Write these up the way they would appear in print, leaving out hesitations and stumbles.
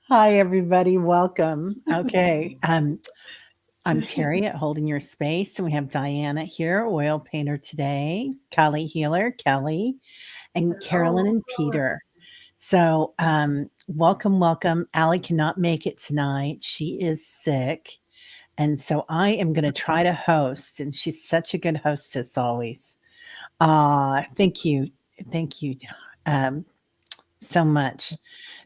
Hi, everybody. Welcome. Okay. I'm Terry at Holding Your Space, and we have Diana here, oil painter today, Kelly Healer, Kelly, and Carolyn and Peter. So, welcome, welcome. Allie cannot make it tonight. She is sick. And so I am going to try to host, and she's such a good hostess always. Thank you. Thank you um, so much.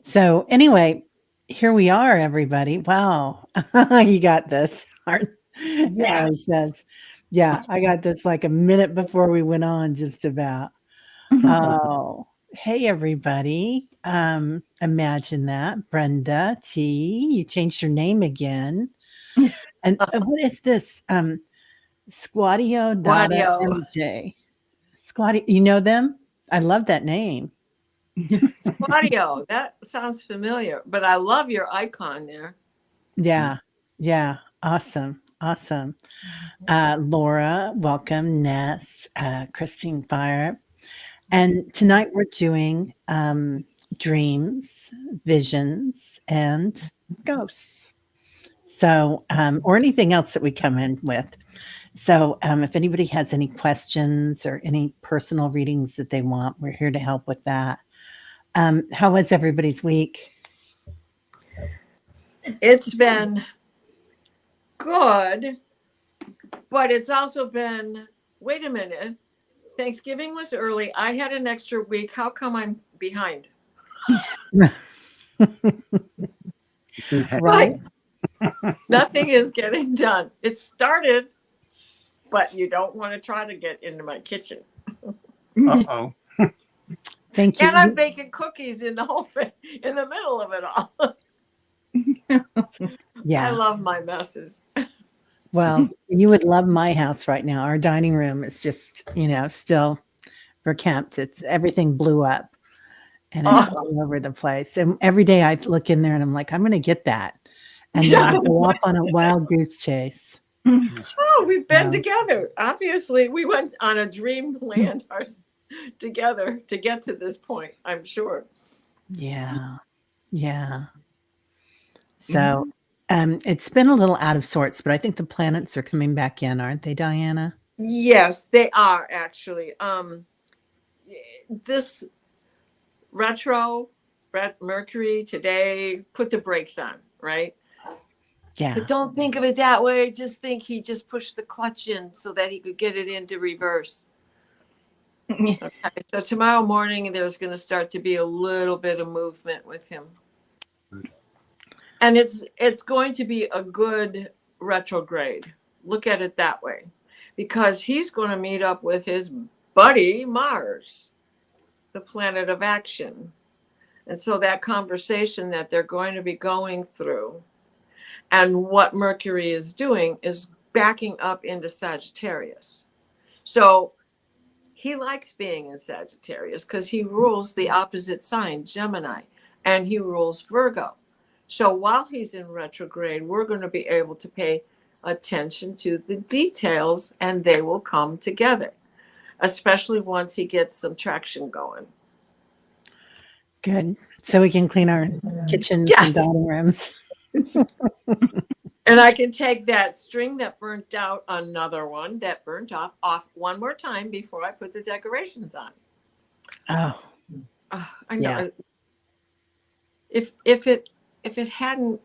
So, anyway, here we are, everybody. Wow. You got this. Allie says, Yes. yeah, I got this like a minute before we went on, just about. Oh, hey, everybody. Imagine that. Brenda T, you changed your name again. And what is this? Squadio Data Audio. MJ. Squatty, you know them? I love that name. Audio. That sounds familiar, but I love your icon there. Yeah. Yeah. Awesome. Awesome. Laura, welcome. Ness, Christine Fire. And tonight we're doing dreams, visions, and ghosts. So, or anything else that we come in with. So, if anybody has any questions or any personal readings that they want, we're here to help with that. How was everybody's week? It's been good, but it's also been, wait a minute, Thanksgiving was early. I had an extra week. How come I'm behind? Right? But nothing is getting done. It started, but you don't want to try to get into my kitchen. Uh-oh. Thank And I'm you. baking cookies in the whole thing, in the middle of it all. I Yeah. love my messes. Well, you would love my house right now. Our dining room is just, still verklempt. It's everything blew up and it's Oh, all over the place. And every day I look in there and I'm like, I'm going to get that. And then I yeah. go off on a wild goose chase. Oh, we've been So, together. Obviously, we went on a dreamland together to get to this point, I'm sure. yeah. Yeah. So, it's been a little out of sorts, but I think the planets are coming back in, aren't they, Diana? Yes, they are actually. This retro Mercury today put the brakes on, right? Yeah. But don't think of it that way. Just think he just pushed the clutch in so that he could get it into reverse. Okay. So tomorrow morning there's going to start to be a little bit of movement with him. And it's going to be a good retrograde. Look at it that way. Because he's going to meet up with his buddy Mars, the planet of action. And so that conversation that they're going to be going through and what Mercury is doing is backing up into Sagittarius. So he likes being in Sagittarius because he rules the opposite sign, Gemini, and he rules Virgo. So while he's in retrograde, we're going to be able to pay attention to the details and they will come together, especially once he gets some traction going. Good. So we can clean our kitchens Yeah. and dining rooms. And I can take that string that burnt out, another one that burnt off one more time before I put the decorations on. Oh, I yeah. know. If it hadn't,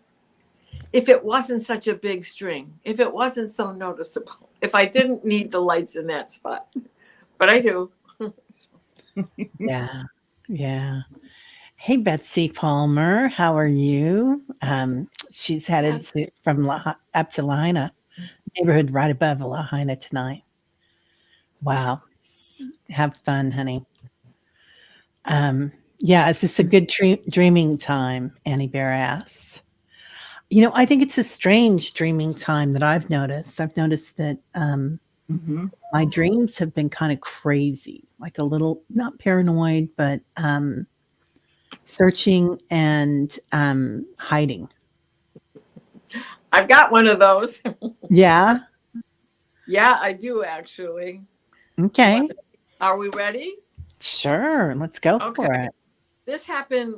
if it wasn't such a big string, if it wasn't so noticeable, if I didn't need the lights in that spot, but I do. Yeah. Yeah. Hey, Betsy Palmer, how are you? She's headed up to Lahaina, neighborhood right above Lahaina tonight. Wow. Have fun, honey. Yeah, is this a good dreaming time? Annie Bear asks. I think it's a strange dreaming time that I've noticed. I've noticed that my dreams have been kind of crazy, like a little, not paranoid, but searching and hiding. I've got one of those. Yeah. Yeah, I do actually. Okay. Are we ready? Sure. Let's go Okay. for it. This happened.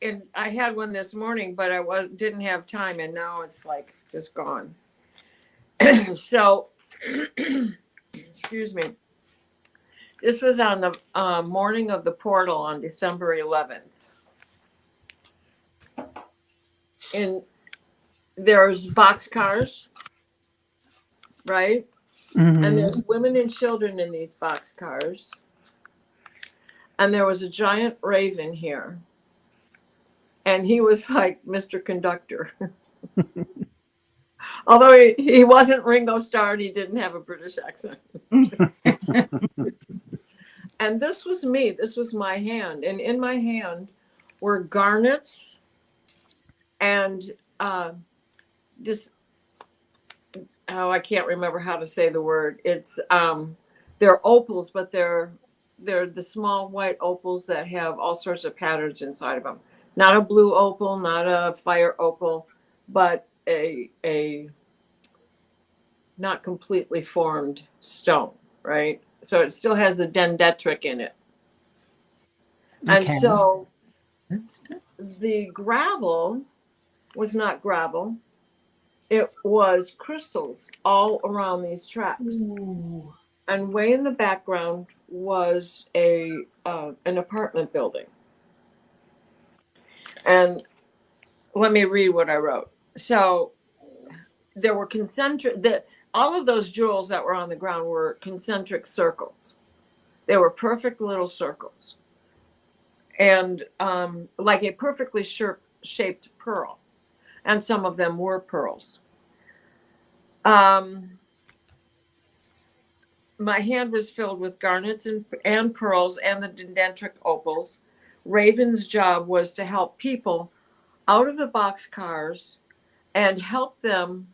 and I had one this morning, but didn't have time, and now it's like just gone. So, excuse me. This was on the morning of the portal on December 11th. And there's boxcars, right? Mhm. And there's women and children in these boxcars. And there was a giant raven here. And he was like Mr. Conductor. Although he wasn't Ringo Starr and he didn't have a British accent. And this was me. This was my hand. And in my hand were garnets and just, I can't remember how to say the word. It's they're opals, but they're the small white opals that have all sorts of patterns inside of them. Not a blue opal, not a fire opal, but a not completely formed stone, right? So it still has the dendritic in it. And Okay. so the gravel was not gravel. It was crystals all around these tracks. Ooh. And way in the background was an apartment building. And let me read what I wrote. So there were all of those jewels that were on the ground were concentric circles. They were perfect little circles. And like a perfectly shaped pearl. And some of them were pearls. My hand was filled with garnets and pearls and the dendritic opals. Raven's job was to help people out of the boxcars and help them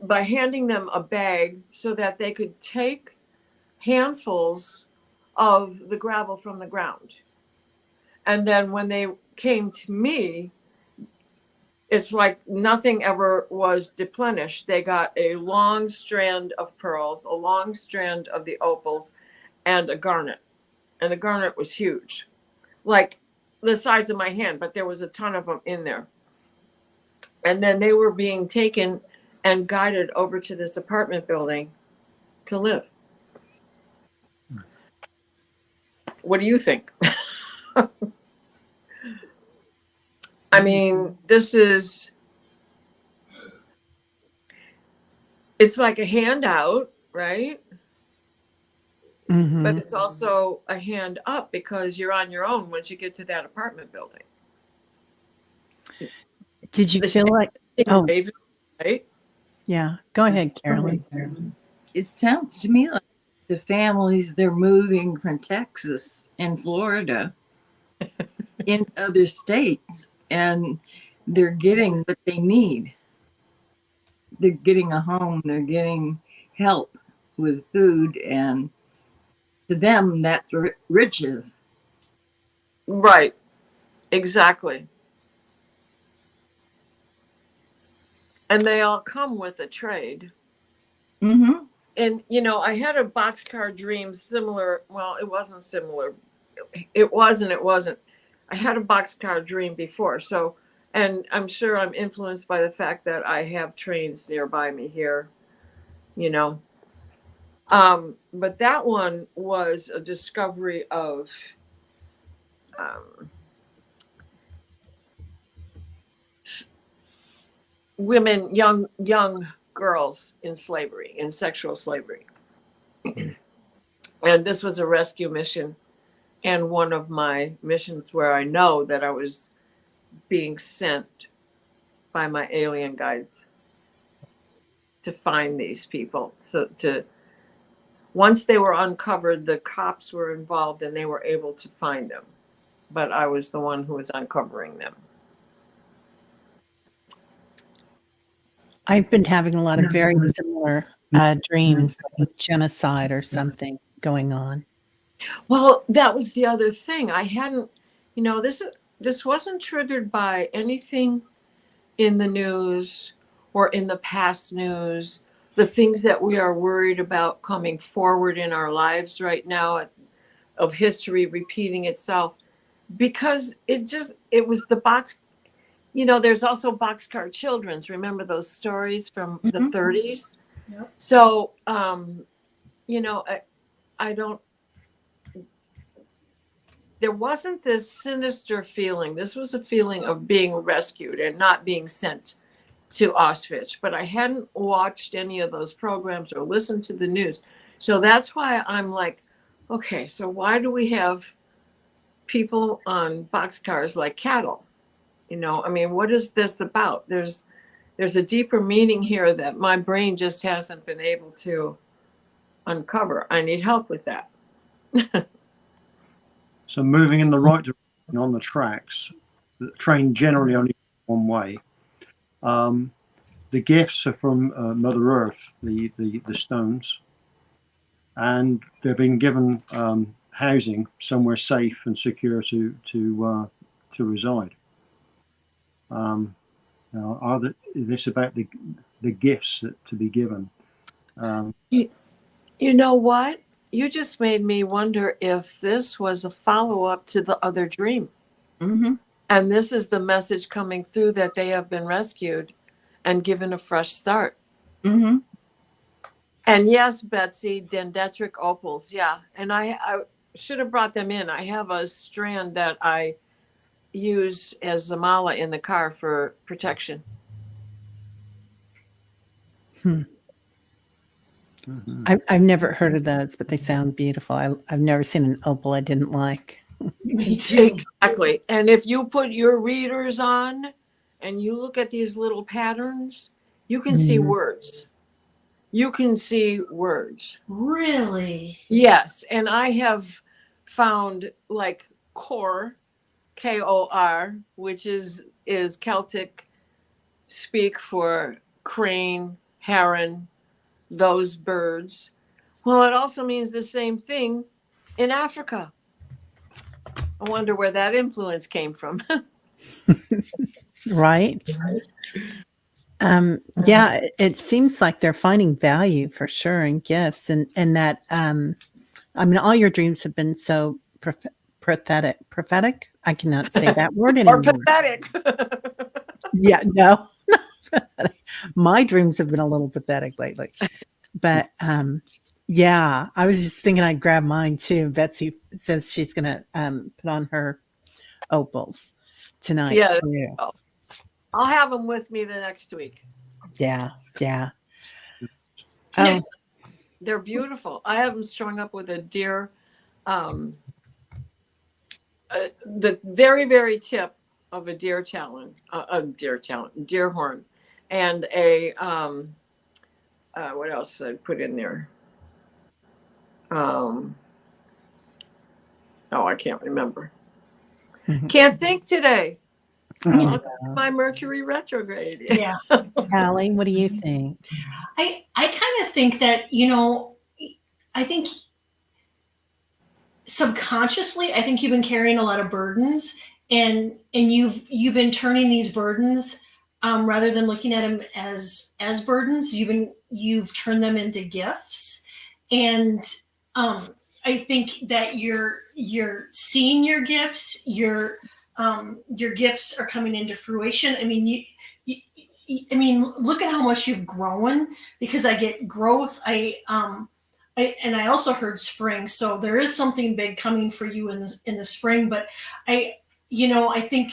by handing them a bag so that they could take handfuls of the gravel from the ground. And then when they came to me, it's like nothing ever was deplenished. They got a long strand of pearls, a long strand of the opals, and a garnet. And the garnet was huge, like the size of my hand, but there was a ton of them in there. And then they were being taken and guided over to this apartment building to live. What do you think? I mean, it's like a handout, right? Mhm. But it's also a hand up because you're on your own once you get to that apartment building. Did you The feel like? Oh, Raven, right? yeah. Go ahead, Carolyn. It sounds to me like the families, they're moving from Texas and Florida in other states, and they're getting what they need. They're getting a home, they're getting help with food, and to them, that's riches. Right. Exactly. And they all come with a trade. Mm-hmm. And, I had a boxcar dream similar. Well, it wasn't similar. It was and it wasn't. I had a boxcar dream before. So, and I'm sure I'm influenced by the fact that I have trains nearby me here, But that one was a discovery of women, young girls in slavery, in sexual slavery. And this was a rescue mission, and one of my missions where I know that I was being sent by my alien guides to find these people. So once they were uncovered, the cops were involved and they were able to find them. But I was the one who was uncovering them. I've been having a lot of very similar dreams, like genocide or something going on. Well, that was the other thing. I hadn't, this wasn't triggered by anything in the news or in the past news, the things that we are worried about coming forward in our lives right now, of history repeating itself. because it was the box. There's also Boxcar Children's. Remember those stories from the Mhm. 30s? Yep. So, I don't, there wasn't this sinister feeling. This was a feeling of being rescued and not being sent to Auschwitz. But I hadn't watched any of those programs or listened to the news. So that's why I'm like, okay, so why do we have people on boxcars like cattle? What is this about? There's a deeper meaning here that my brain just hasn't been able to uncover. I need help with that. So moving in the right direction on the tracks, the train generally only goes one way. The gifts are from Mother Earth, the stones, and they've been given housing somewhere safe and secure to reside. Now, this about the gifts that to be given? You know what? You just made me wonder if this was a follow-up to the other dream. Mm-hmm. And this is the message coming through that they have been rescued and given a fresh start. Mm-hmm. And yes, Betsy, dendritic opals. Yeah. And I should have brought them in. I have a strand that I use as the mala in the car for protection. Mhm. I've never heard of those, but they sound beautiful. I've never seen an opal I didn't like. Me too. Exactly. And if you put your readers on and you look at these little patterns, you can see Mhm. words. You can see words. Really? Yes. And I have found like kor, Kor, which is Celtic speak for crane, heron, those birds. Well, it also means the same thing in Africa. I wonder where that influence came from. Right? Yeah, it seems like they're finding value for sure in gifts, and that all your dreams have been so prophetic. Prophetic. I cannot say that word Or anymore. pathetic. Yeah, no, my dreams have been a little pathetic lately, but yeah, I was just thinking I'd grab mine too. Betsy says she's gonna put on her opals tonight Yeah. too. I'll have them with me the next week. Yeah, yeah. Can Oh, They're beautiful. I have them showing up with a deer, the very, very tip of a deer talon, deer horn, and a, what else I put in there? I can't remember. Can't think today. oh, My Mercury retrograde. Yeah. Callie, what do you think? I kind of think that, I think subconsciously, I think you've been carrying a lot of burdens, and you've been turning these burdens, rather than looking at them as burdens, you've turned them into gifts. And I think that you're seeing your gifts, your gifts are coming into fruition. You look at how much you've grown, because I get growth. And I also heard spring, so there is something big coming for you in the spring. But I think,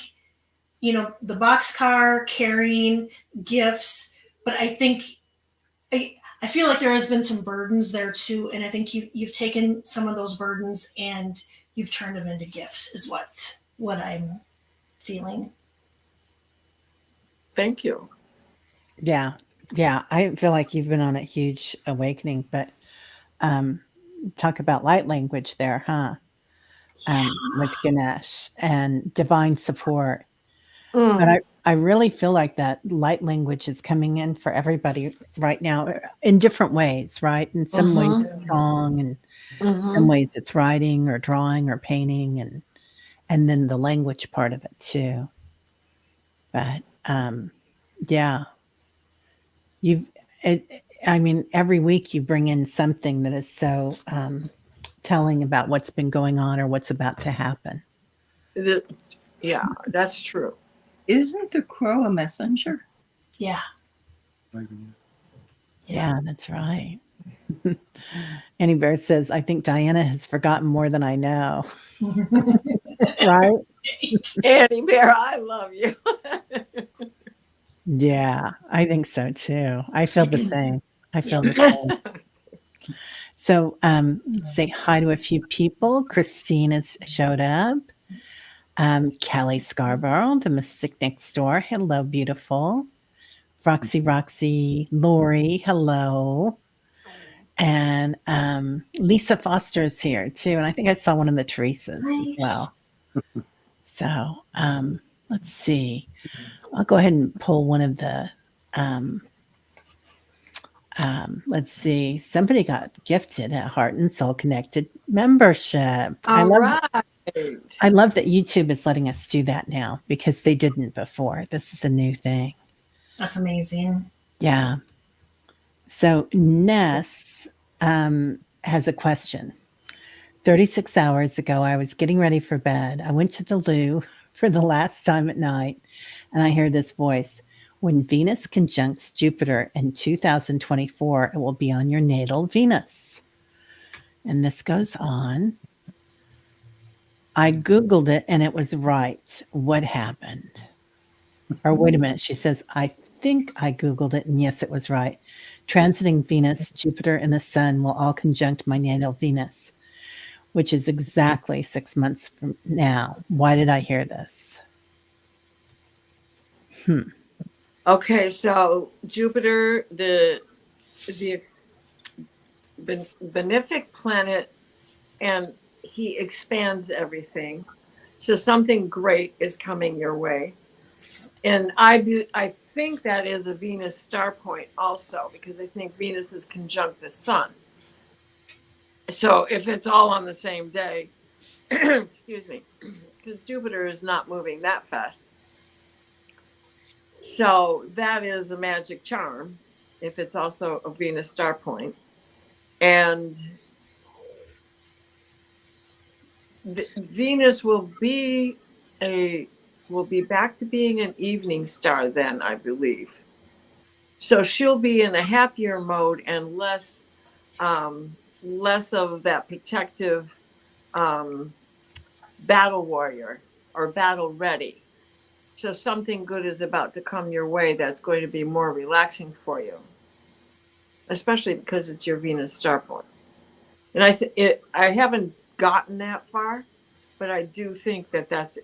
the boxcar carrying gifts, but I think I feel like there has been some burdens there too, and I think you've taken some of those burdens and you've turned them into gifts, is what I'm feeling. Thank you. Yeah, yeah. I feel like you've been on a huge awakening, but talk about light language there, huh? With Ganesh and divine support. But I really feel like that light language is coming in for everybody right now in different ways, right? In some ways it's song, and some ways it's writing or drawing or painting, and then the language part of it too. But yeah, you've every week you bring in something that is so telling about what's been going on or what's about to happen. Yeah, that's true. Isn't the crow a messenger? Yeah. Yeah, that's right. Annie Bear says, I think Diana has forgotten more than I know. Right? Annie Bear, I love you. Yeah, I think so too. I feel the same. I feel the same. So, say hi to a few people. Christine has showed up. Kelly Scarborough, the mystic next door. Hello, beautiful. Roxy, Lori, hello. And Lisa Foster is here too. And I think I saw one of the Teresa's as well. So let's see. I'll go ahead and pull one of the let's see. Somebody got gifted a Heart and Soul Connected membership. All right. I love that YouTube is letting us do that now because they didn't before. This is a new thing. That's amazing. Yeah. So Ness has a question. 36 hours ago, I was getting ready for bed. I went to the loo for the last time at night, and I hear this voice. When Venus conjuncts Jupiter in 2024, it will be on your natal Venus. And this goes on. I Googled it, and it was right. What happened? Or wait a minute. She says, I think I Googled it, and yes, it was right. Transiting Venus, Jupiter, and the Sun will all conjunct my natal Venus, which is exactly 6 months from now. Why did I hear this? Okay, so Jupiter, the benefic planet, and he expands everything. So something great is coming your way. And I think that is a Venus star point also, because I think Venus is conjunct the Sun. So if it's all on the same day, excuse me, because Jupiter is not moving that fast. So that is a magic charm if it's also a Venus star point. And Venus will be back to being an evening star then, I believe. So she'll be in a happier mode and less of that protective battle warrior or battle ready. So something good is about to come your way that's going to be more relaxing for you, especially because it's your Venus star point. And I haven't gotten that far, but I do think that that's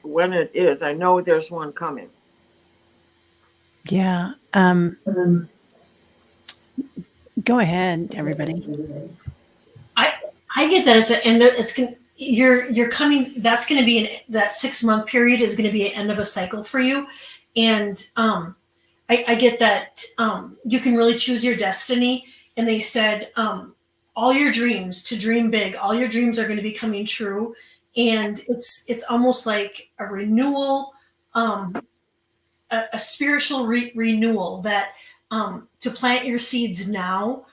when it is. I know there's one coming. Yeah. Go ahead, everybody. I get that you're coming. That's going to be that 6 month period is going to be an end of a cycle for you, and I get that you can really choose your destiny. And they said all your dreams, to dream big. All your dreams are going to be coming true, and it's almost like a renewal, a spiritual renewal that to plant your seeds now.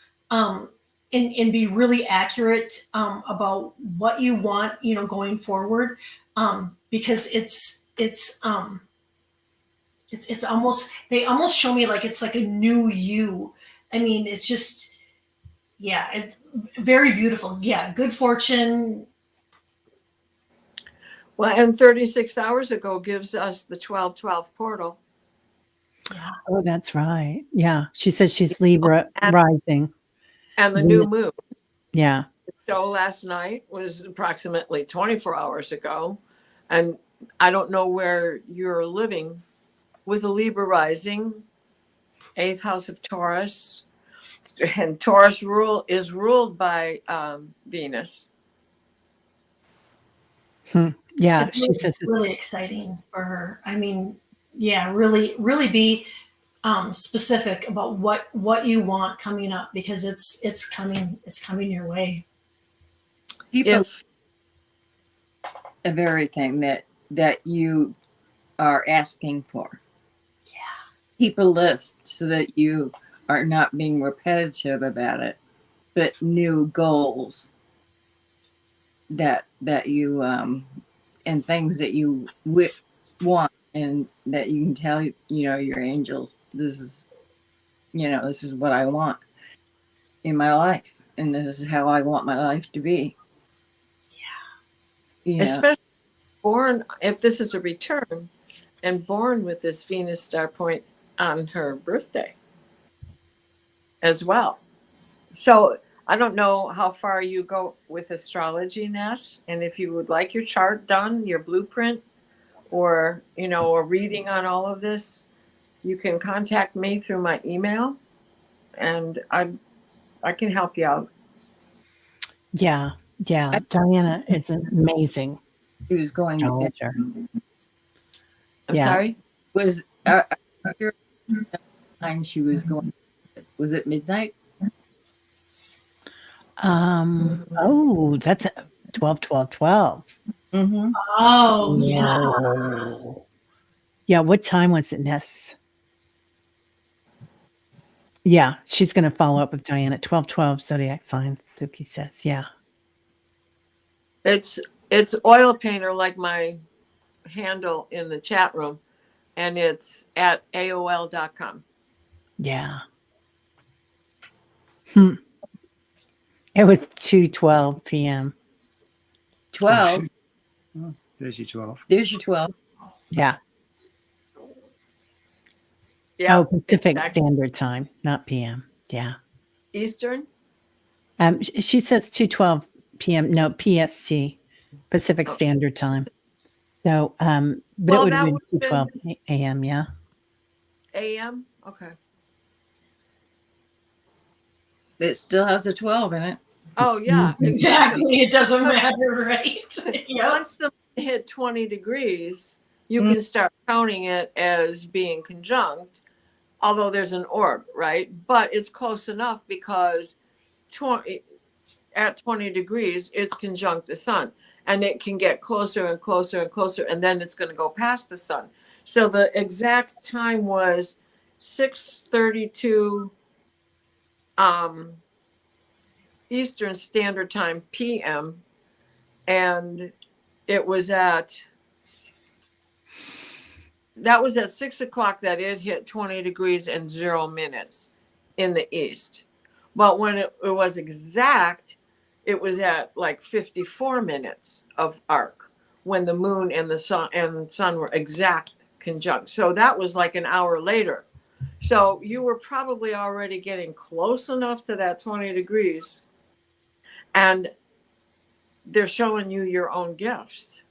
And be really accurate about what you want, going forward, because it's almost, they almost show me like it's like a new you. I mean, it's just, yeah, it's very beautiful. Yeah, good fortune. Well, and 36 hours ago gives us the 12/12 portal. Yeah. Oh, that's right. Yeah. She says she's Libra rising. And the new moon. Yeah. The show last night was approximately 24 hours ago. And I don't know where you're living with a Libra rising, 8th house of Taurus. And Taurus is ruled by Venus. Yeah. It's She really, says really exciting for her. I mean, yeah, really, really be specific about what you want coming up, because it's coming your way. People of everything that you are asking for. Yeah. Keep a list so that you are not being repetitive about it, but new goals that you and things that you want, and that you can tell, your angels, this is what I want in my life, and this is how I want my life to be. Yeah. Especially born, if this is a return, and born with this Venus star point on her birthday as well. So I don't know how far you go with astrology, Ness, and if you would like your chart done, your blueprint, or a reading on all of this, you can contact me through my email, and I can help you out. Yeah. Diana is amazing. She was going to bed. astrologer. I'm Yeah. sorry? Was time she was going to bed? Was it midnight? Oh, that's 12. Mm-hmm. Oh, yeah. Whoa. Yeah, what time was it, Ness? Yeah, she's going to follow up with Diana. 12 zodiac signs, Suki says. Yeah. It's oil painter, like my handle in the chat room, and it's at AOL.com. Yeah. It was 2:12 p.m. 12. Oh, there's your 12. There's your 12. Yeah. Yeah. Oh, Pacific exactly. Standard Time, not p.m. Yeah. Eastern? She says 2:12 p.m. No, PST, Pacific Oh. Standard Time. So, but Well, it would that have been would've been 2:12 a.m. Yeah. AM? Okay. It still has a 12 in it. Oh, yeah. Exactly. It doesn't matter, right? Yep. Once the moon hit 20 degrees, you can start counting it as being conjunct, although there's an orb, right? But it's close enough because at 20 degrees, it's conjunct the sun. And it can get closer and closer and closer, and then it's going to go past the sun. So the exact time was 6:32 Eastern Standard Time PM, and it was at 6 o'clock that it hit 20 degrees and 0 minutes in the east. But when it was exact, it was at like 54 minutes of arc, when the moon and the sun were exact conjunct. So that was like an hour later. So you were probably already getting close enough to that 20 degrees, and they're showing you your own gifts.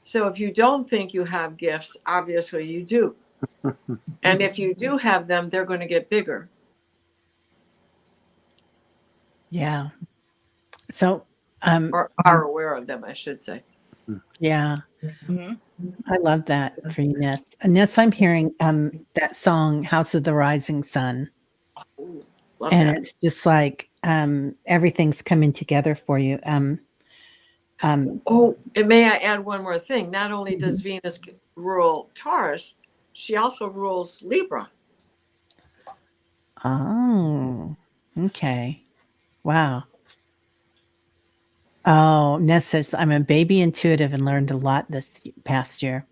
So if you don't think you have gifts, obviously you do. And if you do have them, they're going to get bigger. Yeah. So, Or are aware of them, I should say. yeah. Mm-hmm. I love that for you, Ness. Ness, I'm hearing that song, House of the Rising Sun. Ooh, love And that. it's just like everything's coming together for you. Oh, and may I add one more thing? Not only does Venus rule Taurus, she also rules Libra. Oh, okay. Wow. Oh, Ness says, I'm a baby intuitive and learned a lot this past year.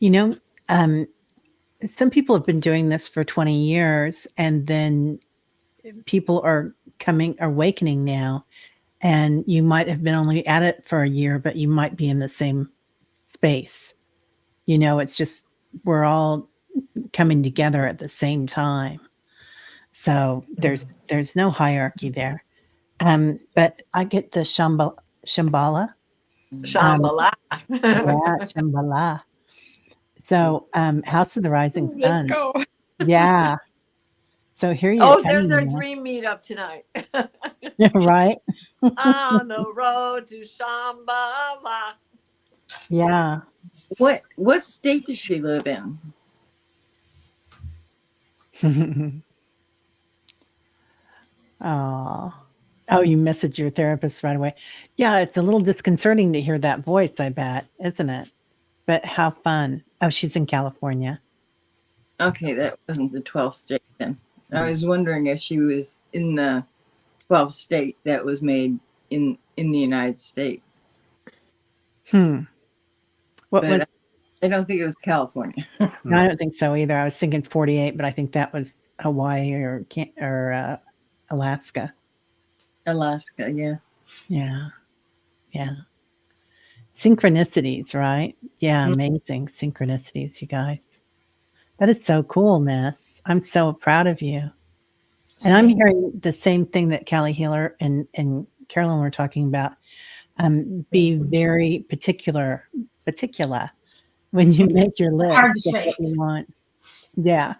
Some people have been doing this for 20 years, and then people are awakening now. And you might have been only at it for a year, but you might be in the same space. It's just we're all coming together at the same time. So there's no hierarchy there. But I get the Shambhala. Shambhala. Yeah, Shambhala. So House of the Rising Sun. Let's go. Yeah. So here you Oh, there's our dream meetup tonight. Right? On the road to Shambhala. Yeah. What state does she live in? Oh, you message your therapist right away. Yeah, it's a little disconcerting to hear that voice, I bet, isn't it? But how fun. Oh, she's in California. Okay, that wasn't the 12th state then. I was wondering if she was in the 12th state that was made in the United States. Hmm. What was? But I don't think it was California. No, I don't think so either. I was thinking 48, but I think that was Hawaii or Alaska. Alaska, yeah. Yeah. Yeah. Synchronicities, right? Yeah, Mm. amazing synchronicities, you guys. That is so cool, Ness. I'm so proud of you. And I'm hearing the same thing that Callie Healer and Carolyn were talking about. Be very particular when you make your It's list hard of to say. what you want. Yeah.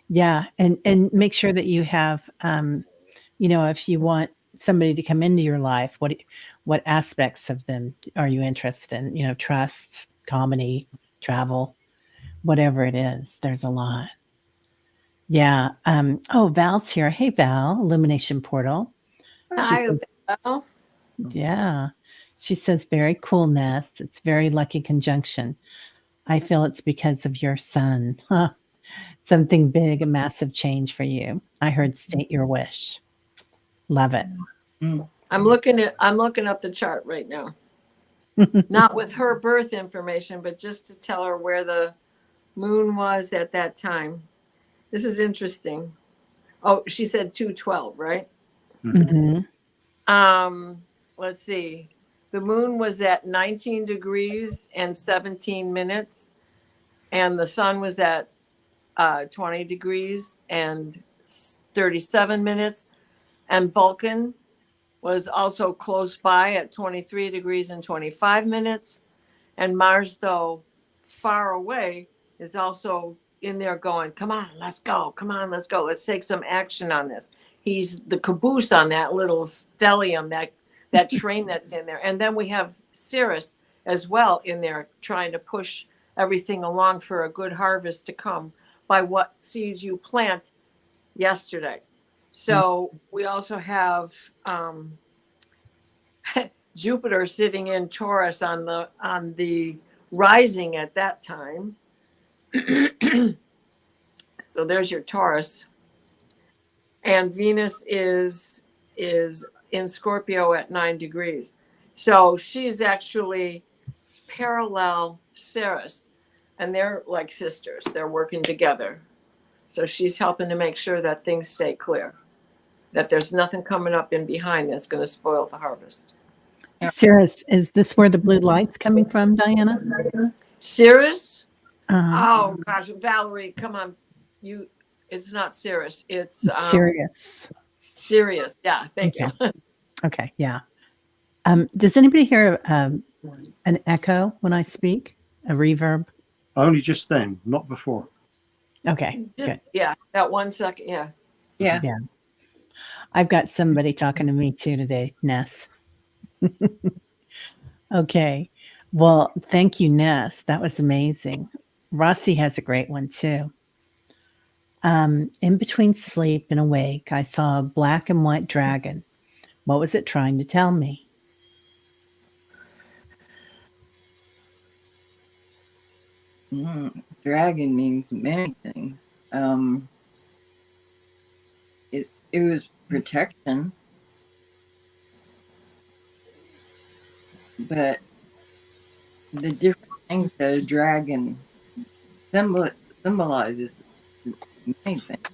Yeah. And make sure that you have if you want somebody to come into your life, what aspects of them are you interested in? Trust, comedy, travel, whatever it is. There's a lot. Yeah. Val's here. Hey, Val, Illumination Portal. Hi, Val. Yeah. She says, very cool, Ness. It's very lucky conjunction. I feel it's because of your son. Huh. Something big, a massive change for you. I heard state your wish. Love it. Mm. I'm looking up the chart right now. Not with her birth information, but just to tell her where the moon was at that time. This is interesting. Oh, she said 212, right? Mhm. Let's see. The moon was at 19 degrees and 17 minutes, and the sun was at 20 degrees and 37 minutes, and Vulcan was also close by at 23 degrees and 25 minutes. And Mars, though far away, is also in there going, come on, let's go. Come on, let's go. Let's take some action on this. He's the caboose on that little stellium, that train that's in there. And then we have Sirius as well in there trying to push everything along for a good harvest to come by what seeds you plant yesterday. So we also have Jupiter sitting in Taurus on the rising at that time. So there's your Taurus. And Venus is in Scorpio at 9 degrees. So she's actually parallel Ceres, and they're like sisters. They're working together. So she's helping to make sure that things stay clear, that there's nothing coming up in behind that's going to spoil the harvest. Cirrus, is this where the blue light's coming from, Diana? Cirrus? Uh-huh. Oh gosh, Valerie, come on. It's not Cirrus. It's Sirius. Sirius. Yeah, thank you. Okay, yeah. Does anybody hear an echo when I speak? A reverb? Only just then, not before. Okay, good. Yeah, that 1 second. Yeah. Yeah. Yeah. I've got somebody talking to me too today, Ness. Okay. Well, thank you, Ness. That was amazing. Rossi has a great one too. In between sleep and awake, I saw a black and white dragon. What was it trying to tell me? Dragon means many things. It was protection, but the different things that a dragon symbolizes many things.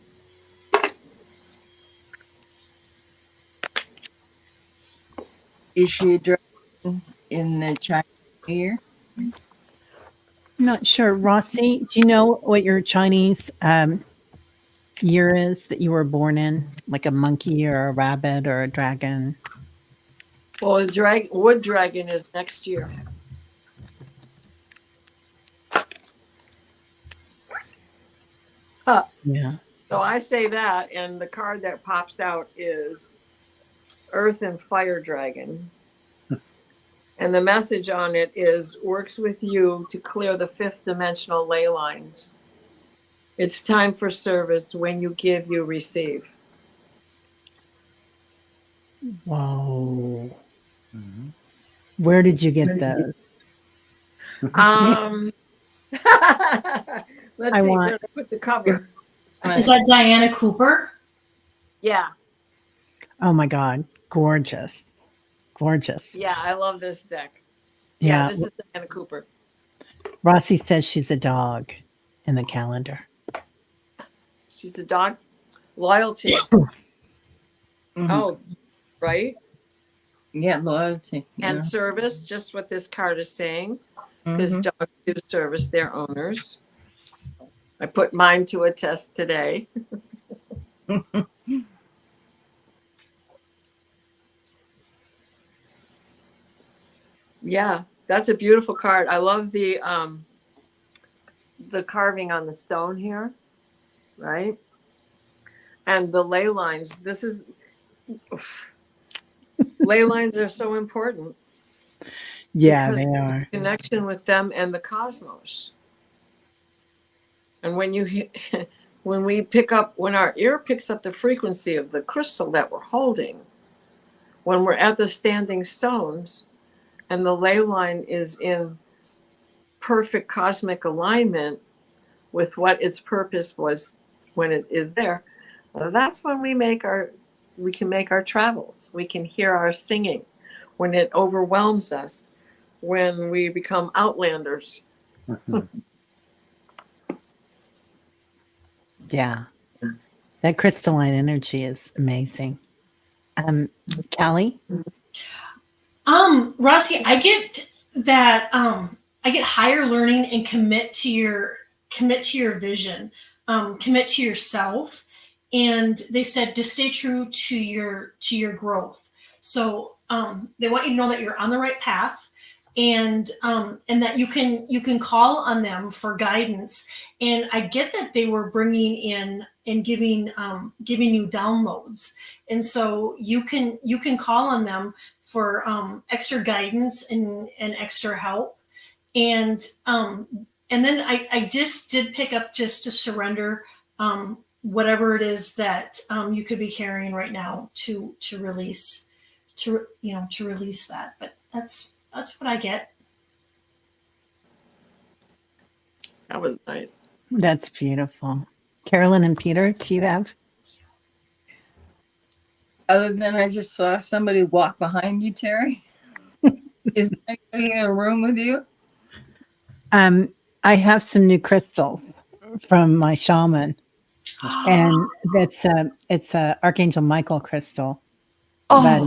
Is she a dragon in the Chinese New Year? I'm not sure. Rossi, do you know what your Chinese year is that you were born in? Like a monkey or a rabbit or a dragon? Well, the wood dragon is next year. Yeah. So I say that, and the card that pops out is Earth and Fire Dragon. And the message on it is works with you to clear the 5th dimensional ley lines. It's time for service. When you give, you receive. Whoa. Mm-hmm. Where did you get those? Let's see. Where I put the cover. Is that Diana Cooper? Yeah. Oh my God. Gorgeous. Gorgeous. Yeah, I love this deck. Yeah, Yeah. this is Diana Cooper. Rossi says she's a dog in the calendar. She's a dog. Loyalty. Mhm. Oh, right. Yeah, loyalty. And Yeah. service, just what this card is saying, because Mhm. dogs do service their owners. I put mine to a test today. Yeah, that's a beautiful card. I love the carving on the stone here, right? And the ley lines. This is ley lines are so important Yeah, because they there's are. a connection with them and the cosmos. And when you when our ear picks up the frequency of the crystal that we're holding, when we're at the standing stones and the ley line is in perfect cosmic alignment with what its purpose was when it is there, that's when we can make our travels. We can hear our singing when it overwhelms us, when we become outlanders. Yeah. That crystalline energy is amazing. Callie? Rossi, I get that I get higher learning and commit to your vision, commit to yourself. And they said to stay true to your growth. So they want you to know that you're on the right path, and that you can call on them for guidance. And I get that they were bringing in and giving you downloads, and so you can call on them for extra guidance and extra help. And then I just did pick up just to surrender whatever it is that you could be carrying right now to release, to release that. But that's what I get. That was nice. That's beautiful. Carolyn and Peter, do you have? Other than I just saw somebody walk behind you, Terry. Is anybody in a room with you? I have some new crystals from my shaman, and it's a Archangel Michael crystal, but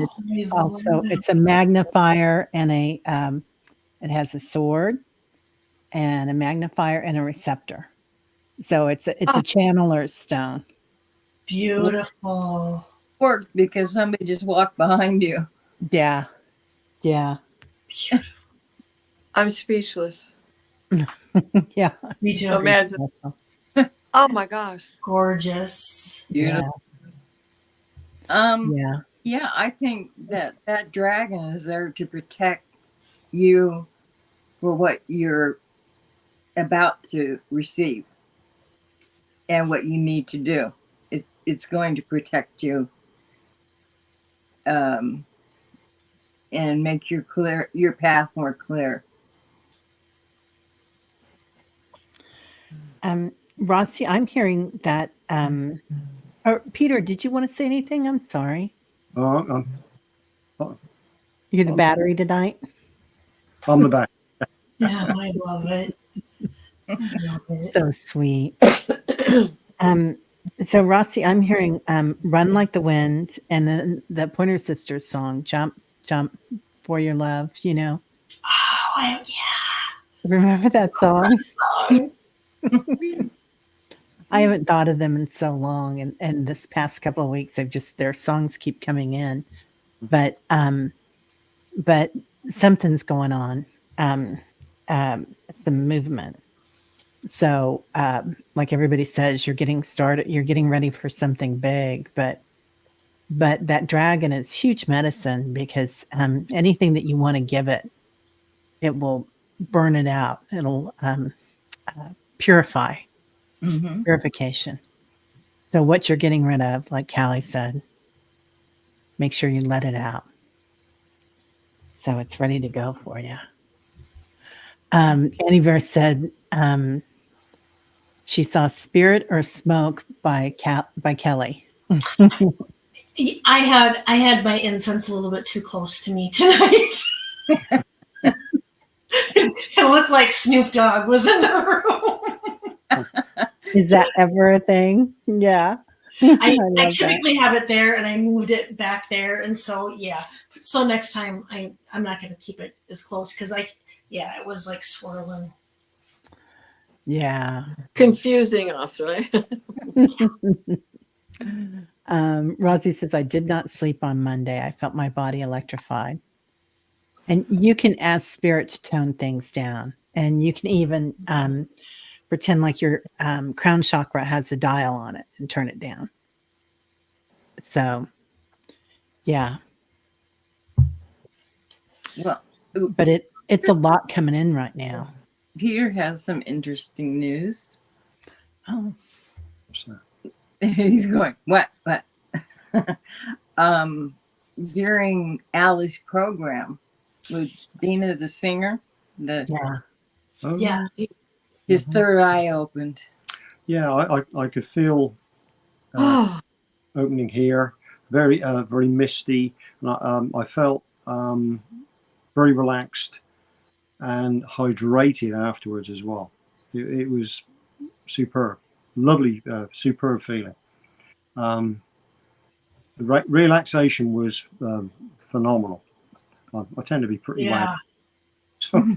Oh, it's a magnifier and it has a sword and a magnifier and a receptor. So it's a channeler's stone. Beautiful. Worked because somebody just walked behind you. Yeah. Yeah. I'm speechless. Yeah. Me too. Imagine. Oh my gosh. Gorgeous. Yeah. Yeah. Yeah, I think that dragon is there to protect you for what you're about to receive and what you need to do. It's going to protect you and make your path more clear. Rossi, I'm hearing that or Peter, did you want to say anything? I'm sorry. You're the battery tonight? On the back. Yeah, I love it. I love it. So sweet. So Rossi, I'm hearing Run Like the Wind and then the Pointer Sisters song, Jump, Jump for Your Love, you know. Oh, yeah. Remember that song? Song. I haven't thought of them in so long, and this past couple of weeks, their songs keep coming in, but something's going on, the movement. So, like everybody says, you're getting started, you're getting ready for something big, but that dragon is huge medicine because anything that you want to give it, it will burn it out. It'll purify. Mm-hmm. Purification. So what you're getting rid of, like Callie said, make sure you let it out. So it's ready to go for you. Annie Verse said she saw Spirit or Smoke by Kelly. I had my incense a little bit too close to me tonight. It looked like Snoop Dogg was in the room. Is that ever a thing? Yeah. I love that. typically have it there, and I moved it back there, and so yeah. So next time I'm not going to keep it as close because it was like swirling. Yeah. Confusing us, right? Rosie says, I did not sleep on Monday. I felt my body electrified. And you can ask spirit to tone things down. And you can even pretend like your crown chakra has a dial on it and turn it down. So, yeah. Well, But it's a lot coming in right now. Peter has some interesting news. Oh, So, He's going, what? During Allie's program with Dina the singer, yeah. oh, Yeah. his third eye opened. Yeah, I could feel opening here, very misty. And I felt very relaxed and hydrated afterwards as well. It was superb, lovely, superb feeling. The relaxation was phenomenal. I tend to be pretty Yeah, loud, so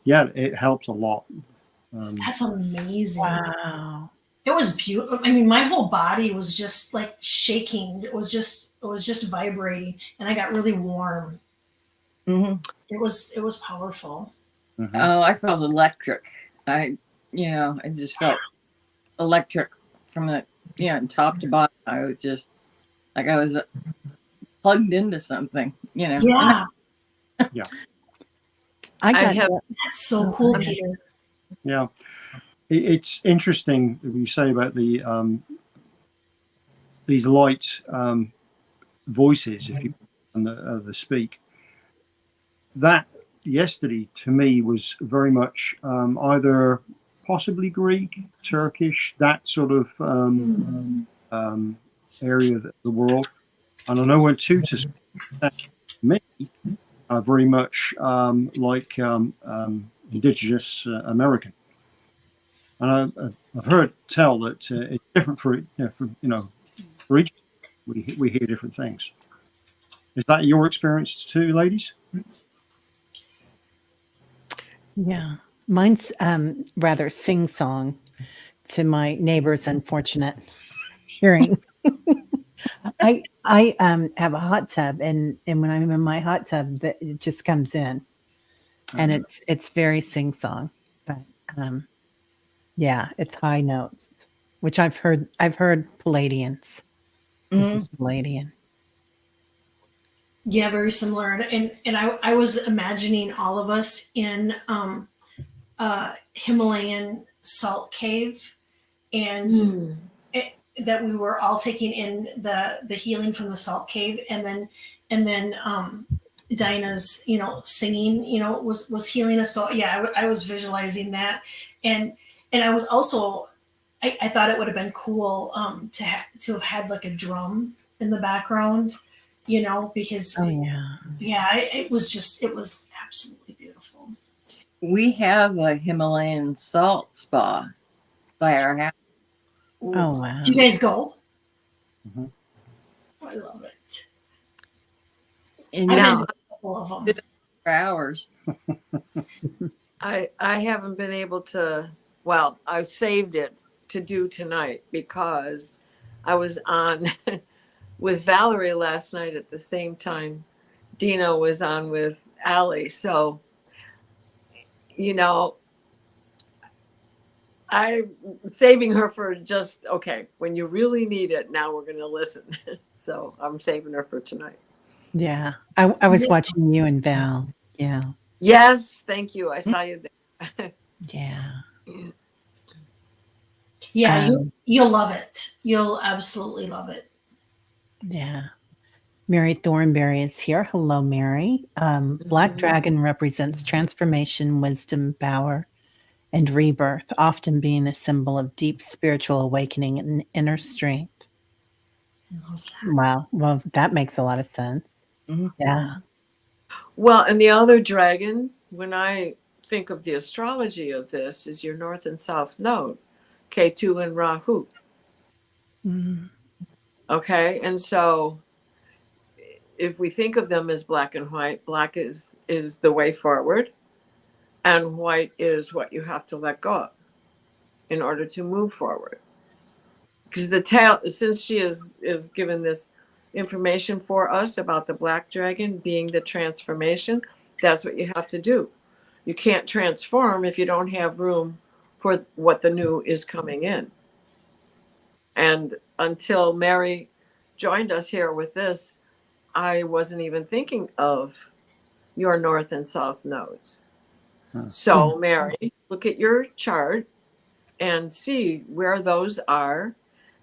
yeah, it helps a lot. that's amazing. Wow. It was beautiful. I mean, my whole body was just like shaking. It was just vibrating, and I got really warm. Mm-hmm. It was powerful. Mhm. Oh, I felt electric. I just felt electric from the top to bottom. I was just like I was plugged into something. Yeah, I got have- that. that's so cool, Peter. Yeah, it's interesting what you say about these light voices, if you and the speak. That yesterday to me was very much either possibly Greek, Turkish, that sort of area of the world. And I know when Tutus me very much like indigenous American. And I've heard tell that it's different for each. We hear different things. Is that your experience too, ladies? Yeah. Mine's rather sing song to my neighbor's unfortunate hearing. I have a hot tub and when I'm in my hot tub it just comes in and it's very sing song. But yeah, it's high notes, which I've heard Palladians. This is Palladian. Yeah, very similar. And I was imagining all of us in Himalayan salt cave, and that we were all taking in the healing from the salt cave, and then Dinah's singing was healing us. So yeah, I was visualizing that, and I was also I thought it would have been cool to have had like a drum in the background, because Oh yeah. it was absolutely beautiful. We have a Himalayan salt spa by our house. Oh wow. Do you guys go? Mhm. I love it. And I've Now- been to a couple of them. for hours. I haven't been able to. Well, I saved it to do tonight because I was on with Valerie last night at the same time Dina was on with Allie. So, I'm saving her for just okay. When you really need it, now we're going to listen. So I'm saving her for tonight. Yeah. I was watching you and Val. Yeah. Yes, thank you. I saw you there. Yeah. Yeah, Um, you'll love it. You'll absolutely love it. Yeah. Mary Thornberry is here. Hello, Mary. Black Dragon represents transformation, wisdom, power, and rebirth, often being a symbol of deep spiritual awakening and inner strength. Wow. Well, that makes a lot of sense. Mhm. Yeah. Well, and the other dragon, when I think of the astrology of this is your north and south node, Ketu and Rahu. Mm. Okay, and so if we think of them as black and white, black is the way forward, and white is what you have to let go of in order to move forward. Because the tail, since she is given this information for us about the black dragon being the transformation, that's what you have to do. You can't transform if you don't have room for what the new is coming in. And until Mary joined us here with this, I wasn't even thinking of your north and south nodes. So, Mary, look at your chart and see where those are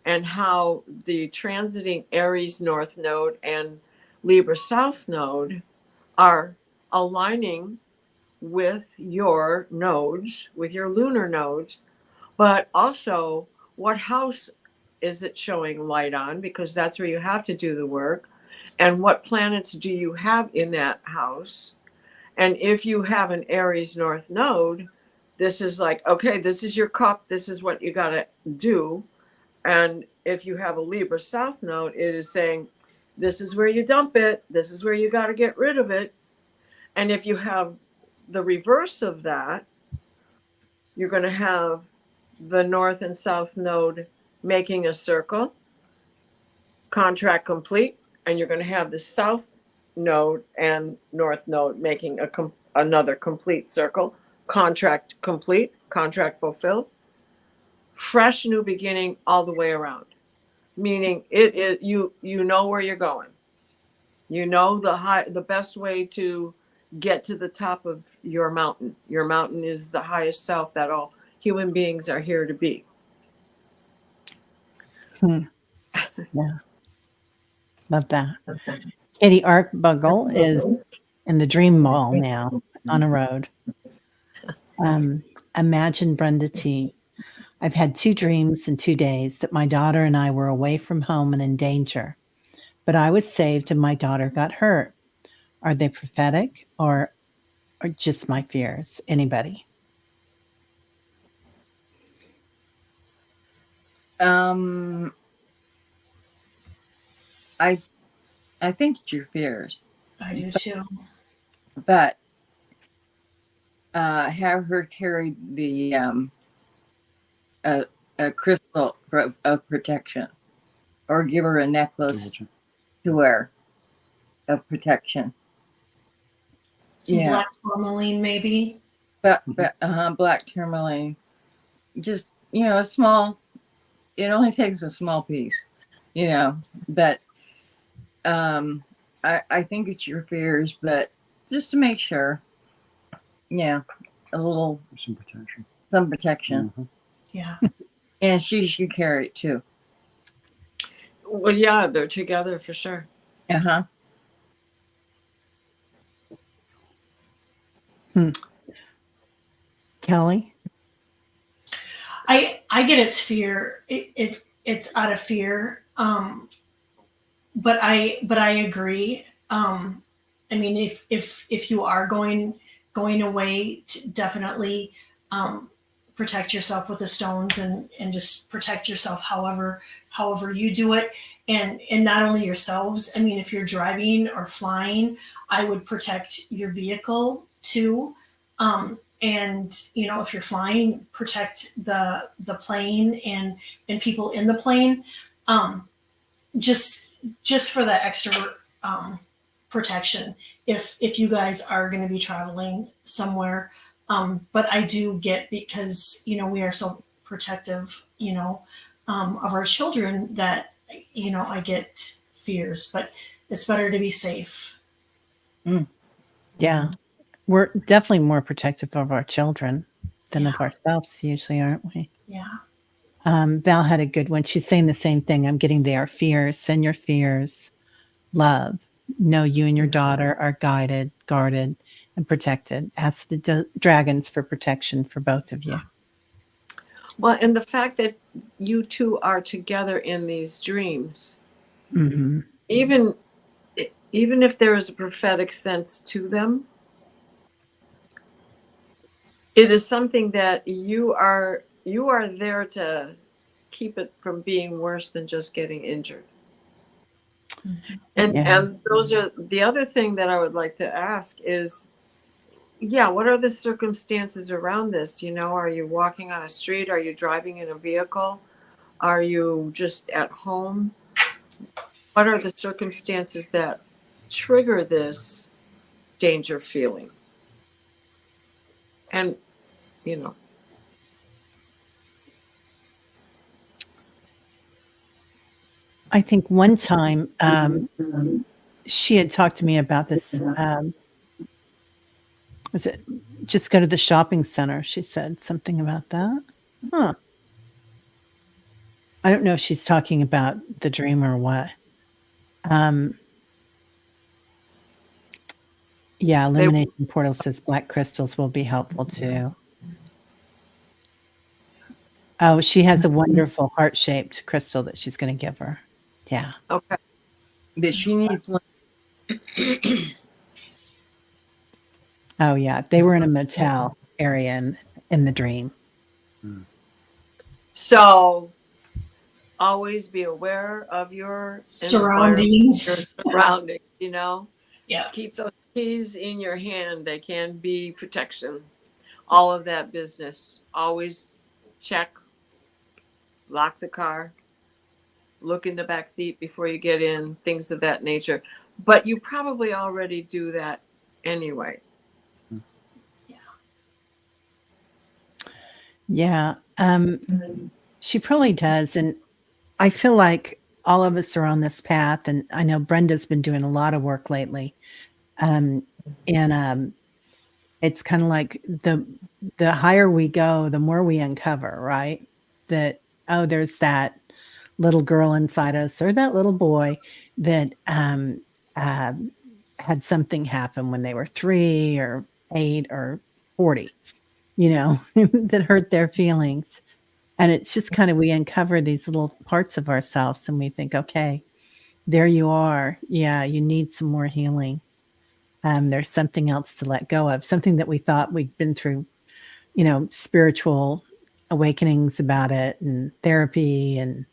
and how the transiting Aries north node and Libra south node are aligning with your nodes, with your lunar nodes, but also what house is it showing light on, because that's where you have to do the work, and what planets do you have in that house. And if you have an Aries north node, this is like, okay, this is your cup, this is what you got to do. And if you have a Libra south node, it is saying, this is where you dump it, this is where you got to get rid of it. And if you have the reverse of that, you're going to have the north and south node making a circle, contract complete, and you're going to have the south node and north node making another complete circle, contract complete, contract fulfilled, fresh new beginning all the way around. Meaning it is, you know where you're going. You know the best way to get to the top of your mountain. Your mountain is the highest self that all human beings are here to be. Yeah. Love that. Katie Arbuckle is in the dream mall now on a road. Imagine Brenda T. I've had 2 dreams in 2 days that my daughter and I were away from home and in danger, but I was saved and my daughter got hurt. Are they prophetic or just my fears? Anybody? I think it's your fears, I do too. but have her carry the a crystal of protection, or give her a necklace to wear of protection. Some black tourmaline, maybe. But black tourmaline, just a small. It only takes a small piece, but I think it's your fears, but just to make sure, a little some protection. Mm-hmm. Yeah. And she should carry it too. Well, yeah, they're together for sure. Kelly? I get its fear. It's out of fear. But I agree. I mean, if you are going away, to definitely protect yourself with the stones and just protect yourself however you do it, and not only yourselves. I mean, if you're driving or flying, I would protect your vehicle too. And if you're flying, protect the plane and people in the plane. Just for that extra protection if you guys are going to be traveling somewhere. But I do get, because we are so protective of our children, that I get fears, but it's better to be safe. Yeah. We're definitely more protective of our children than of ourselves usually, aren't we? Yeah. Val had a good one. She's saying the same thing. I'm getting there. Fears, send your fears. Love. Know you and your daughter are guided, guarded, and protected. Ask the dragons for protection for both of you. Well, and the fact that you two are together in these dreams, Mm-hmm. even if there is a prophetic sense to them, it is something that you are there to keep it from being worse than just getting injured. And Yeah. those are the other thing that I would like to ask is, yeah, what are the circumstances around this? Are you walking on a street? Are you driving in a vehicle? Are you just at home? What are the circumstances that trigger this danger feeling? And, you know, I think one time she had talked to me about this. Was it just go to the shopping center? She said something about that. Huh. I don't know if she's talking about the dream or what. Yeah, they, Illumination Portal says black crystals will be helpful too. Oh, she has the wonderful heart-shaped crystal that she's going to give her. Yeah. okay. But she needs one. Oh, yeah. They were in a motel area in the dream. So always be aware of your Surroundings. your surroundings, Yeah. Keep those keys in your hand. They can be protection. All of that business. Always check, lock the car, look in the back seat before you get in, things of that nature. But you probably already do that anyway. Yeah. She probably does. And I feel like all of us are on this path. And I know Brenda's been doing a lot of work lately. And it's kind of like the higher we go, the more we uncover, right? That, oh, there's that little girl inside us or that little boy that uh, had something happen when they were 3 or 8 or 40, that hurt their feelings. And it's just kind of, we uncover these little parts of ourselves and we think, okay, there you are. Yeah, you need some more healing. There's something else to let go of, something that we thought we'd been through, spiritual awakenings about it and therapy and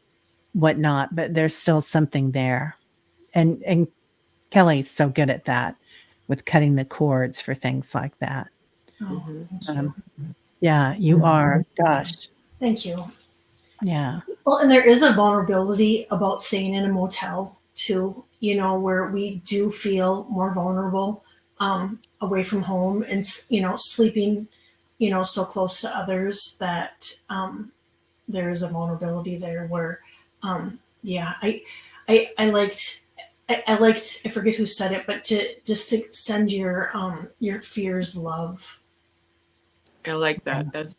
whatnot, but there's still something there. And Kelly's so good at that with cutting the cords for things like that. Oh, thank you. Yeah, you are. Gosh. Thank you. Yeah. Well, and there is a vulnerability about staying in a motel too, where we do feel more vulnerable away from home and, sleeping, so close to others that there is a vulnerability there where, yeah, I liked, I forget who said it, but to send your fears love. I like that. That's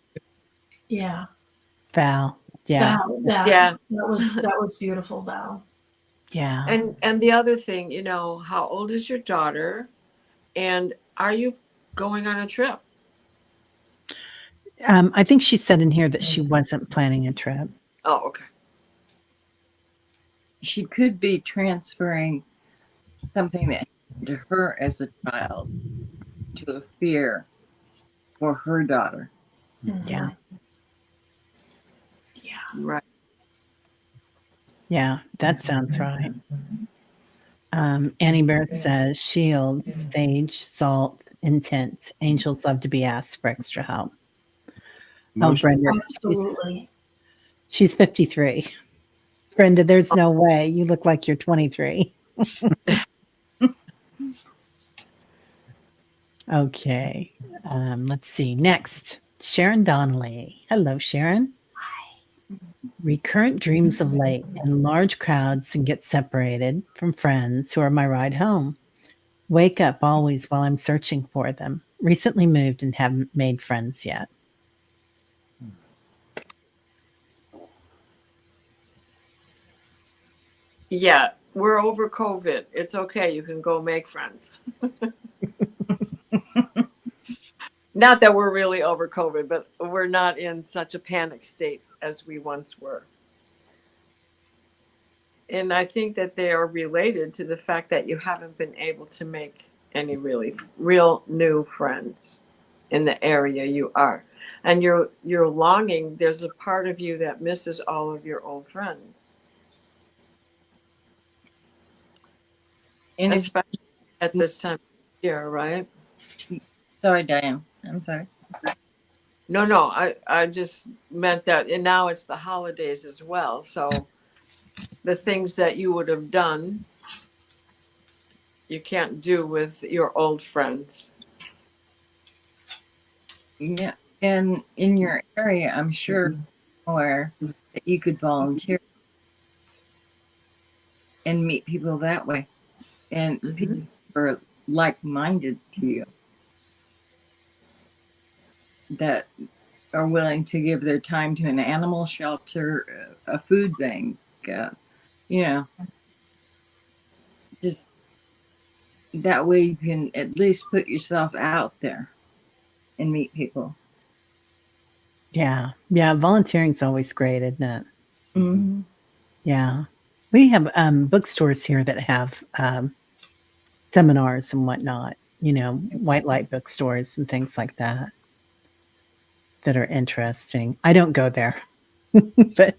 Yeah. Val. Yeah. Val, yeah. that was beautiful, Val. Yeah. And the other thing, how old is your daughter? And are you going on a trip? I think she said in here that she wasn't planning a trip. Oh, okay. She could be transferring something that happened to her as a child to a fear for her daughter. Yeah. Yeah. Right. Yeah, that sounds right. Annie Bear says shield, sage, salt, intent. Angels love to be asked for extra help. Most Brenda, Absolutely. she's 53. Brenda, there's no way. You look like you're 23. Okay. Let's see. Next, Sharon Donnelly. Hello, Sharon. Hi. Recurrent dreams of late in large crowds and get separated from friends who are my ride home. Wake up always while I'm searching for them. Recently moved and haven't made friends yet. Yeah, we're over COVID. It's okay. You can go make friends. Not that we're really over COVID, but we're not in such a panic state as we once were. And I think that they are related to the fact that you haven't been able to make any really real new friends. in the area you are. And you're longing, there's a part of you that misses all of your old friends, And if, especially at this time of year, right? sorry, Diane. I'm sorry. No, I just meant that, and now it's the holidays as well. So the things that you would have done, you can't do with your old friends. Yeah. And in your area, I'm sure somewhere that you could volunteer and meet people that way. And people are like-minded to you that are willing to give their time to an animal shelter, a food bank, you know, just that way you can at least put yourself out there and meet people. Yeah. Yeah. Volunteering's always great, isn't it? Mm-hmm. Yeah. We have bookstores here that have seminars and whatnot, white light bookstores and things like that are interesting. I don't go there, but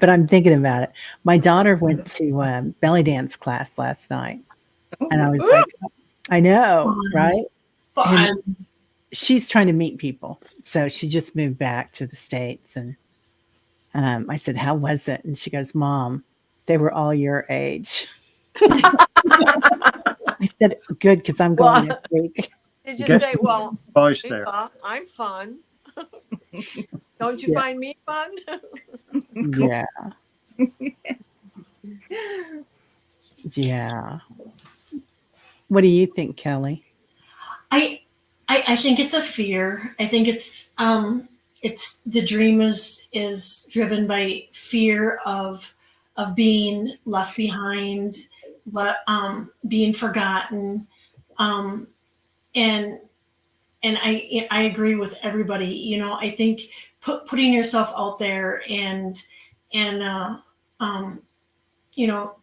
I'm thinking about it. My daughter went to belly dance class last night, and I was like, I know, right? And Fun. she's trying to meet people, so she just moved back to the States, and I said, "How was it?" And she goes, "Mom, they were all your age." I said, "Good, because I'm going Well, next week." did you Get say, well, advice there. I'm fun. Don't you Yeah. find me fun? Yeah, yeah. What do you think, Kelly? I think it's a fear. I think it's the dream is driven by fear of being left behind, being forgotten, um, and I agree with everybody. I think putting yourself out there and um, you know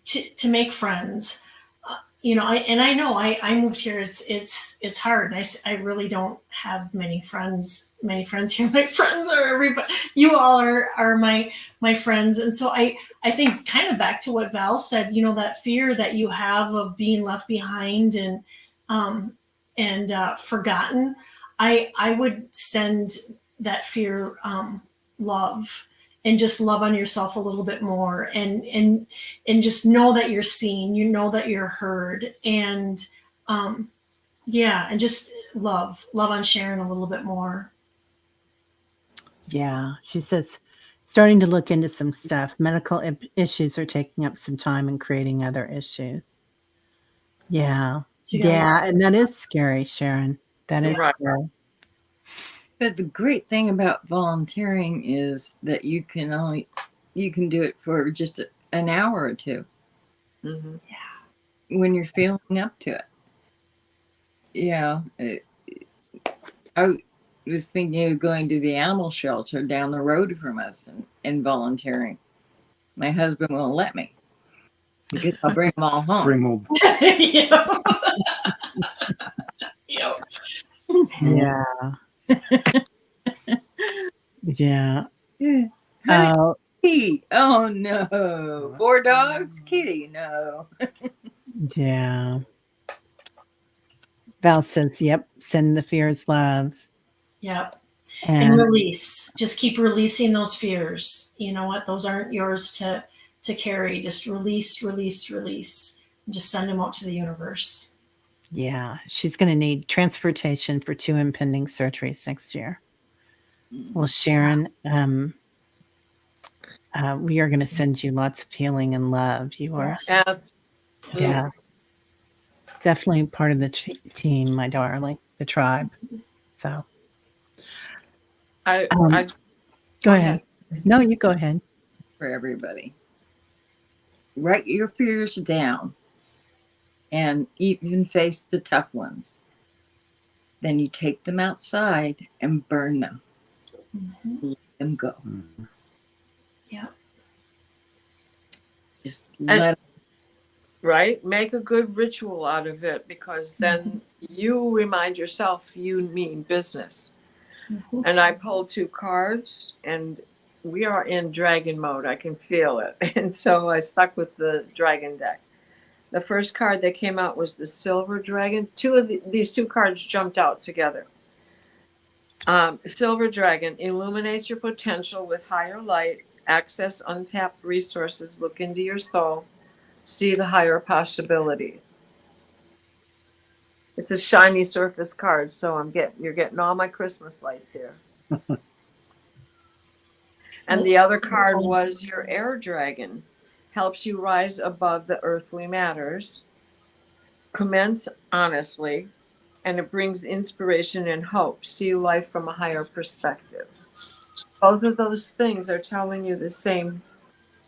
to make friends. I know I moved here. It's hard. I really don't have many friends here. My friends are everybody. You all are my friends, and so I think kind of back to what Val said. That fear that you have of being left behind um, and forgotten. I would send that fear love and just love on yourself a little bit more and just know that you're seen, that you're heard, and yeah, and just love on Sharon a little bit more. Yeah, she says, starting to look into some stuff. Medical issues are taking up some time and creating other issues. Yeah, She got a lot. and that is scary, Sharon. That is Right. scary. But the great thing about volunteering is that you can do it for just an hour or two Mm-hmm. when you're feeling up to it. Yeah, I was thinking of going to the animal shelter down the road from us and volunteering. My husband won't let me because I'll bring them all home. Bring more. Yep. Yep. Yeah. Yeah. Honey, Oh, Kitty. Oh no. 4 dogs? Kitty, no. yeah. Val says, yep, send the fears love. Yep. And And release. Just keep releasing those fears. You know what? Those aren't yours to carry. Just release, release, release. And just send them out to the universe. yeah, she's going to need transportation for 2 impending surgeries next year. Well, Sharon, we are going to send you lots of healing and love. You are, Yes. yeah, definitely part of the team, my darling, the tribe. So, I go ahead. No, you go ahead. For everybody. Write your fears down and even face the tough ones. Then you take them outside and burn them. Mm-hmm. Let them go. Yeah. Just let right? Make a good ritual out of it, because then you remind yourself you mean business. Mhm. And I pulled 2 cards, and we are in dragon mode. I can feel it. And so I stuck with the dragon deck. The first card that came out was the silver dragon. These 2 cards jumped out together. Silver dragon illuminates your potential with higher light, access untapped resources, look into your soul, see the higher possibilities. It's a shiny surface card, so you're getting all my Christmas lights here. And the That's other card beautiful. was your air dragon. Helps you rise above the earthly matters. Commence honestly, and it brings inspiration and hope. See life from a higher perspective. Both of those things are telling you the same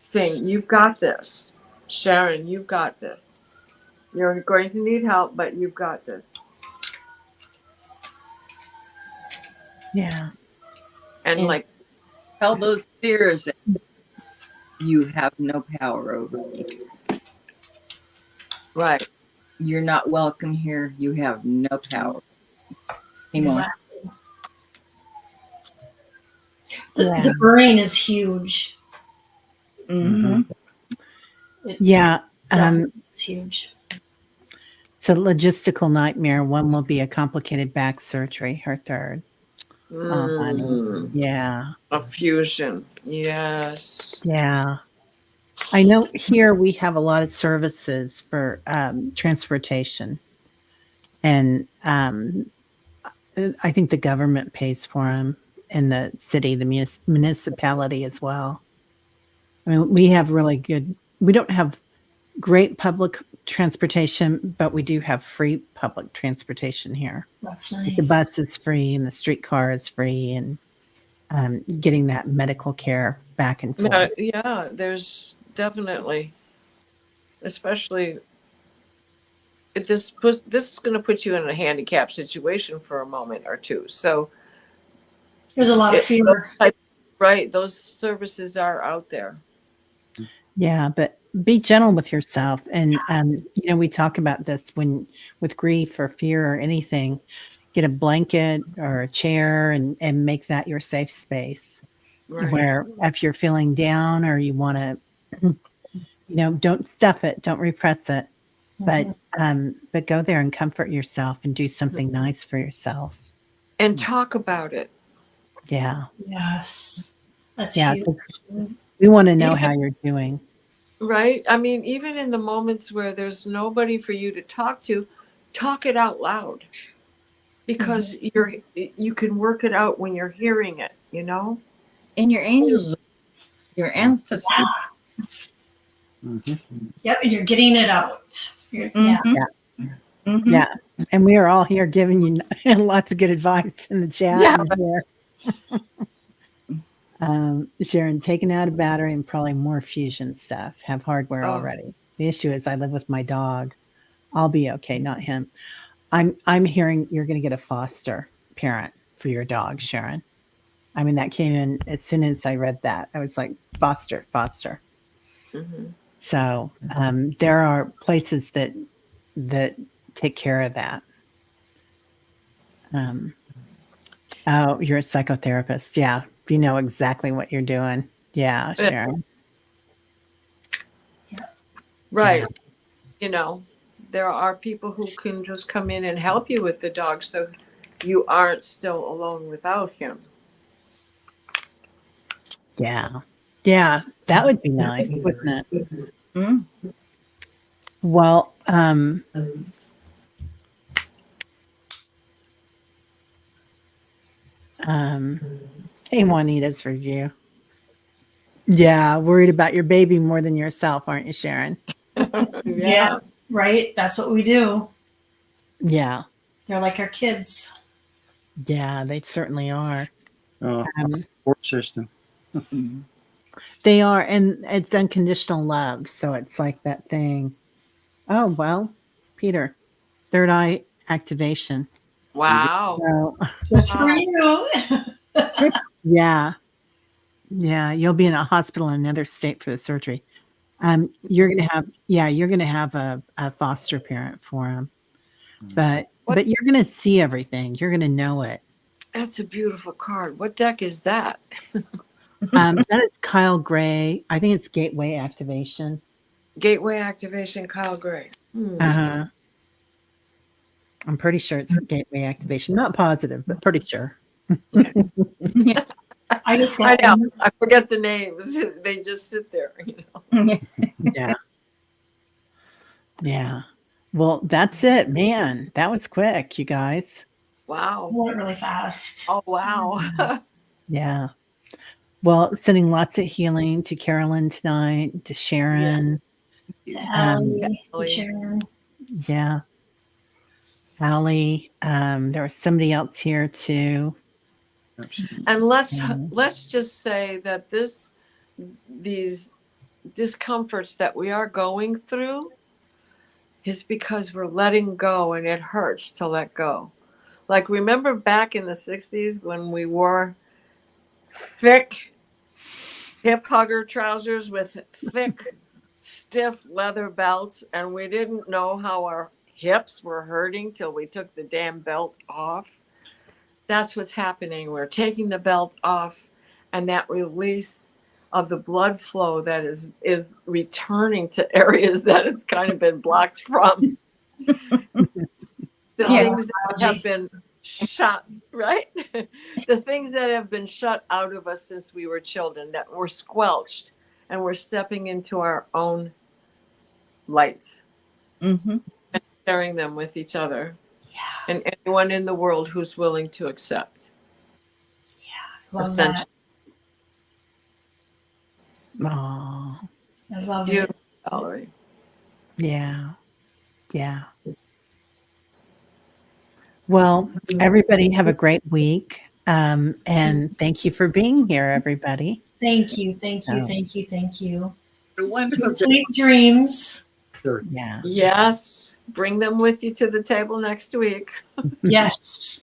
thing. You've got this. Sharon, you've got this. You're going to need help, but you've got this. Yeah. And And like, tell those fears that you have no power over me. right. You're not welcome here. You have no power. Anymore. Exactly. Yeah. The brain is huge. Mm-hmm. Yeah. It's huge. It's a logistical nightmare. One will be a complicated back surgery, her third. Oh, honey. Yeah. A fusion. Yes. Yeah. I know here we have a lot of services for transportation. And I think the government pays for them, and the city, the municipality as well. I mean, we have we don't have great public transportation, but we do have free public transportation here. That's Like nice. the bus is free and the streetcar is free, and getting that medical care back and forth. Yeah, there's definitely, especially if this is going to put you in a handicapped situation for a moment or two. So There's a lot of fear. Right, those services are out there. Yeah, but be gentle with yourself. And, we talk about this with grief or fear or anything, get a blanket or a chair and make that your safe space. Right. Where if you're feeling down or you want to, don't stuff it, don't repress it, but go there and comfort yourself and do something nice for yourself. And talk about it. Yeah. Yes. That's Yeah. huge. We want to know how you're doing. Right. I mean, even in the moments where there's nobody for you to talk to, talk it out loud, because you can work it out when you're hearing it, And your angels, your ancestors. Yep, and you're getting it out. Yeah. Mm-hmm. Yeah. And we are all here giving you lots of good advice in the chat. Yeah. Sharon, taking out a battery and probably more fusion stuff. Have hardware already. The issue is I live with my dog. I'll be okay, not him. I'm hearing you're going to get a foster parent for your dog, Sharon. I mean, that came in as soon as I read that. I was like, foster. Mm-hmm. So there are places that take care of that. Oh, you're a psychotherapist. Yeah. You know exactly what you're doing. Yeah, Sharon. Right. There are people who can just come in and help you with the dog, so you aren't still alone without him. Yeah. Yeah. That would be nice, wouldn't it? Mm-hmm. Well, hey, Juanita's review. Yeah, worried about your baby more than yourself, aren't you, Sharon? Yeah, right. That's what we do. Yeah. They're like our kids. Yeah, they certainly are. Support system. They are, and it's unconditional love. So it's like that thing. Oh, well, Peter, third eye activation. Wow. So, Just for you. yeah. Yeah, you'll be in a hospital in another state for the surgery. You're gonna have a foster parent for him, but you're gonna see everything. You're gonna know it. That's a beautiful card. What deck is that? That is Kyle Gray. I think it's Gateway Activation. Gateway Activation, Kyle Gray. Uh-huh. I'm pretty sure it's Gateway Activation. Not positive, but pretty sure. I just I got know. I forget the names. They just sit there. Yeah. Yeah. Well, that's it, man. That was quick, you guys. Wow. went really fast. Oh, wow. Yeah. Well, sending lots of healing to Carolyn tonight, to Sharon. To Allie, Allie. to Sharon. Yeah. Allie. There was somebody else here too. Absolutely. And let's just say that these discomforts that we are going through is because we're letting go, and it hurts to let go. Like, remember back in the 60s when we wore thick hip hugger trousers with thick, stiff leather belts, and we didn't know how our hips were hurting till we took the damn belt off? That's what's happening. We're taking the belt off, and that release of the blood flow that is returning to areas that it's kind of been blocked from. The things that have been shut, right? The things that have been shut out of us since we were children, that were squelched, and we're stepping into our own lights and sharing them with each other. And anyone in the world who's willing to accept. Love that. Oh, I love it. Beautiful, Valerie. yeah. Yeah. Well, everybody have a great week. And thank you for being here, everybody. Thank you, thank you, Oh. thank you, thank you. Wonderful. Sweet dreams. Sure. Yeah. Yes. Bring them with you to the table next week. Yes.